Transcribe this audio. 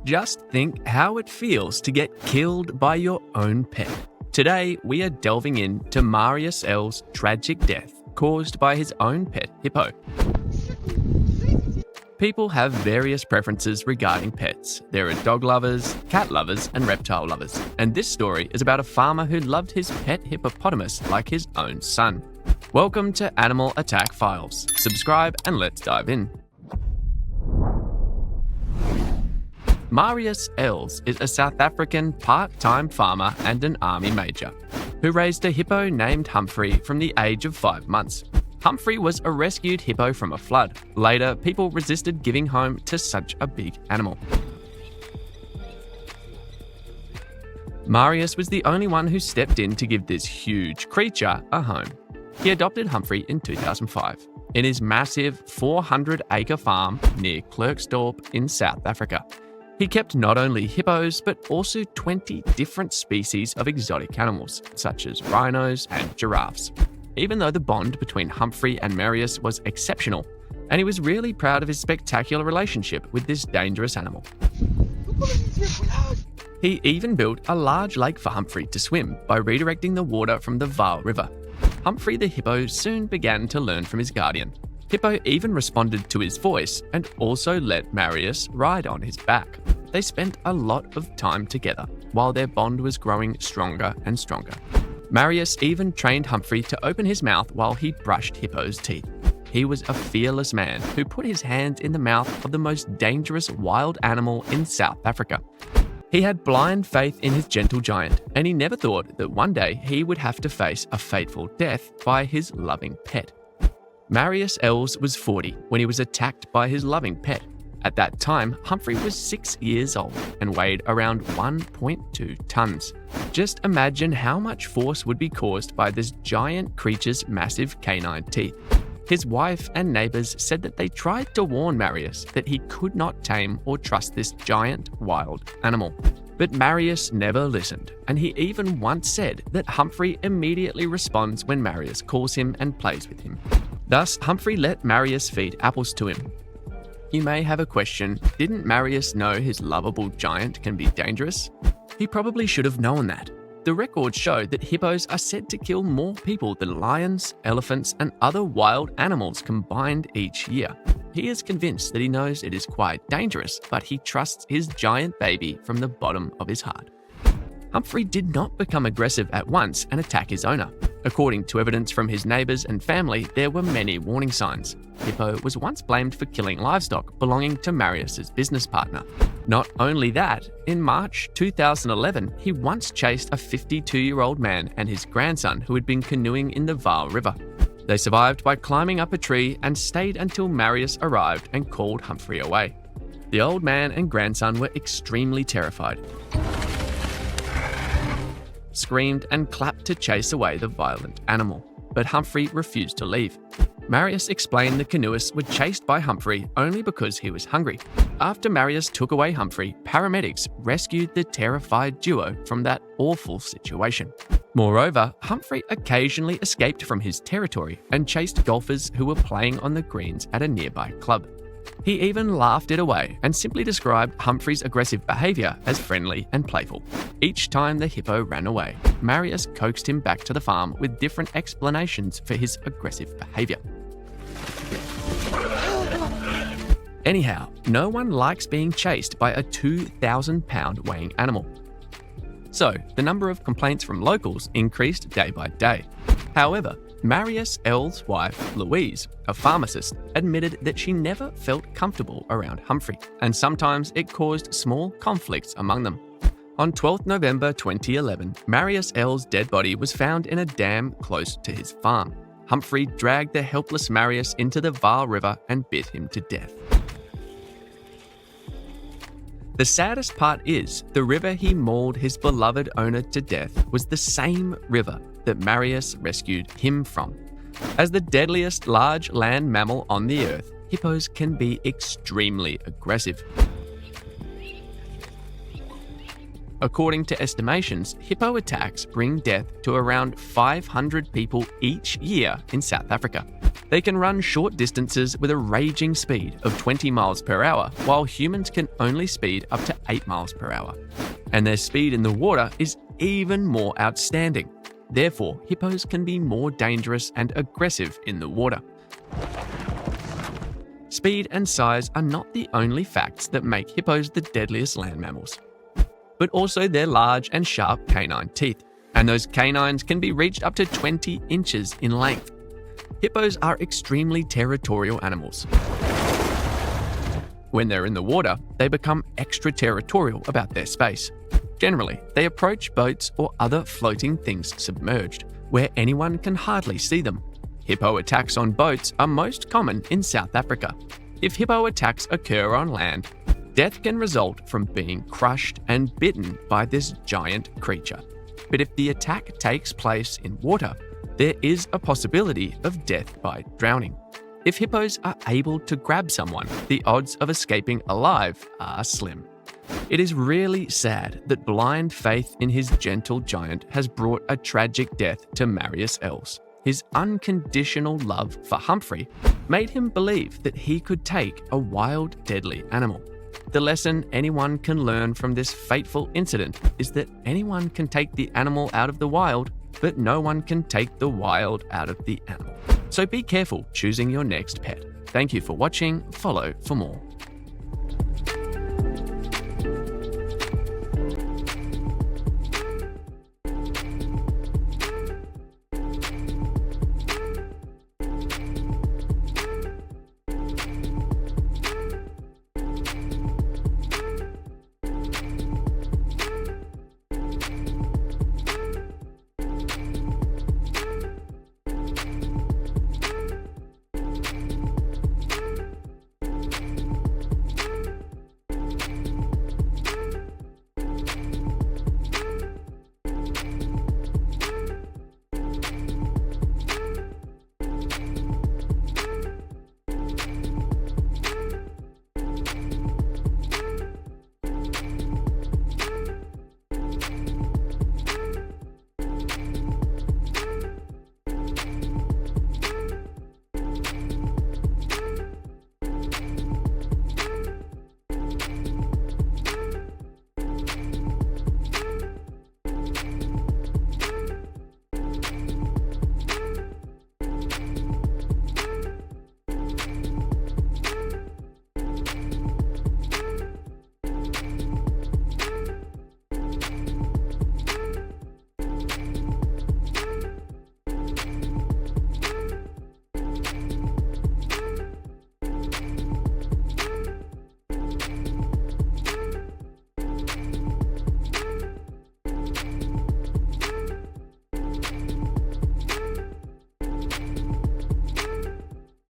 Just think how it feels to get killed by your own pet. Today, we are delving into Marius Els' tragic death caused by his own pet, Hippo. People have various preferences regarding pets. There are dog lovers, cat lovers, and reptile lovers. And this story is about a farmer who loved his pet hippopotamus like his own son. Welcome to Animal Attack Files. Subscribe and let's dive in. Marius Els is a South African part-time farmer and an army major who raised a hippo named Humphrey from the age of 5 months. Humphrey was a rescued hippo from a flood. Later, people resisted giving home to such a big animal. Marius was the only one who stepped in to give this huge creature a home. He adopted Humphrey in 2005 in his massive 400-acre farm near Klerksdorp in South Africa. He kept not only hippos, but also 20 different species of exotic animals, such as rhinos and giraffes. Even though the bond between Humphrey and Marius was exceptional, and he was really proud of his spectacular relationship with this dangerous animal. He even built a large lake for Humphrey to swim by redirecting the water from the Vaal River. Humphrey the hippo soon began to learn from his guardian. Hippo even responded to his voice and also let Marius ride on his back. They spent a lot of time together while their bond was growing stronger and stronger. Marius even trained Humphrey to open his mouth while he brushed Hippo's teeth. He was a fearless man who put his hands in the mouth of the most dangerous wild animal in South Africa. He had blind faith in his gentle giant, and he never thought that one day he would have to face a fateful death by his loving pet. Marius Els was 40 when he was attacked by his loving pet. At that time, Humphrey was 6 years old and weighed around 1.2 tons. Just imagine how much force would be caused by this giant creature's massive canine teeth. His wife and neighbors said that they tried to warn Marius that he could not tame or trust this giant wild animal. But Marius never listened, and he even once said that Humphrey immediately responds when Marius calls him and plays with him. Thus, Humphrey let Marius feed apples to him. You may have a question, didn't Marius know his lovable giant can be dangerous? He probably should have known that. The records show that hippos are said to kill more people than lions, elephants, and other wild animals combined each year. He is convinced that he knows it is quite dangerous, but he trusts his giant baby from the bottom of his heart. Humphrey did not become aggressive at once and attack his owner. According to evidence from his neighbors and family, there were many warning signs. Hippo was once blamed for killing livestock belonging to Marius's business partner. Not only that, in March 2011, he once chased a 52-year-old man and his grandson who had been canoeing in the Vaal River. They survived by climbing up a tree and stayed until Marius arrived and called Humphrey away. The old man and grandson were extremely terrified, screamed and clapped to chase away the violent animal, but Humphrey refused to leave. Marius explained the canoeists were chased by Humphrey only because he was hungry. After Marius took away Humphrey, paramedics rescued the terrified duo from that awful situation. Moreover, Humphrey occasionally escaped from his territory and chased golfers who were playing on the greens at a nearby club. He even laughed it away and simply described Humphrey's aggressive behavior as friendly and playful. Each time the hippo ran away, Marius coaxed him back to the farm with different explanations for his aggressive behavior. Anyhow, no one likes being chased by a 2,000-pound weighing animal. So, the number of complaints from locals increased day by day. However, Marius Els' wife, Louise, a pharmacist, admitted that she never felt comfortable around Humphrey, and sometimes it caused small conflicts among them. On 12 November 2011, Marius Els' dead body was found in a dam close to his farm. Humphrey dragged the helpless Marius into the Vaal River and bit him to death. The saddest part is, the river he mauled his beloved owner to death was the same river that Marius rescued him from. As the deadliest large land mammal on the earth, hippos can be extremely aggressive. According to estimations, hippo attacks bring death to around 500 people each year in South Africa. They can run short distances with a raging speed of 20 miles per hour, while humans can only speed up to 8 miles per hour. And their speed in the water is even more outstanding. Therefore, hippos can be more dangerous and aggressive in the water. Speed and size are not the only facts that make hippos the deadliest land mammals, but also their large and sharp canine teeth. And those canines can be reached up to 20 inches in length. Hippos are extremely territorial animals. When they're in the water, they become extraterritorial about their space. Generally, they approach boats or other floating things submerged, where anyone can hardly see them. Hippo attacks on boats are most common in South Africa. If hippo attacks occur on land, death can result from being crushed and bitten by this giant creature. But if the attack takes place in water, there is a possibility of death by drowning. If hippos are able to grab someone, the odds of escaping alive are slim. It is really sad that blind faith in his gentle giant has brought a tragic death to Marius Els. His unconditional love for Humphrey made him believe that he could take a wild, deadly animal. The lesson anyone can learn from this fateful incident is that anyone can take the animal out of the wild, but no one can take the wild out of the animal. So be careful choosing your next pet. Thank you for watching. Follow for more.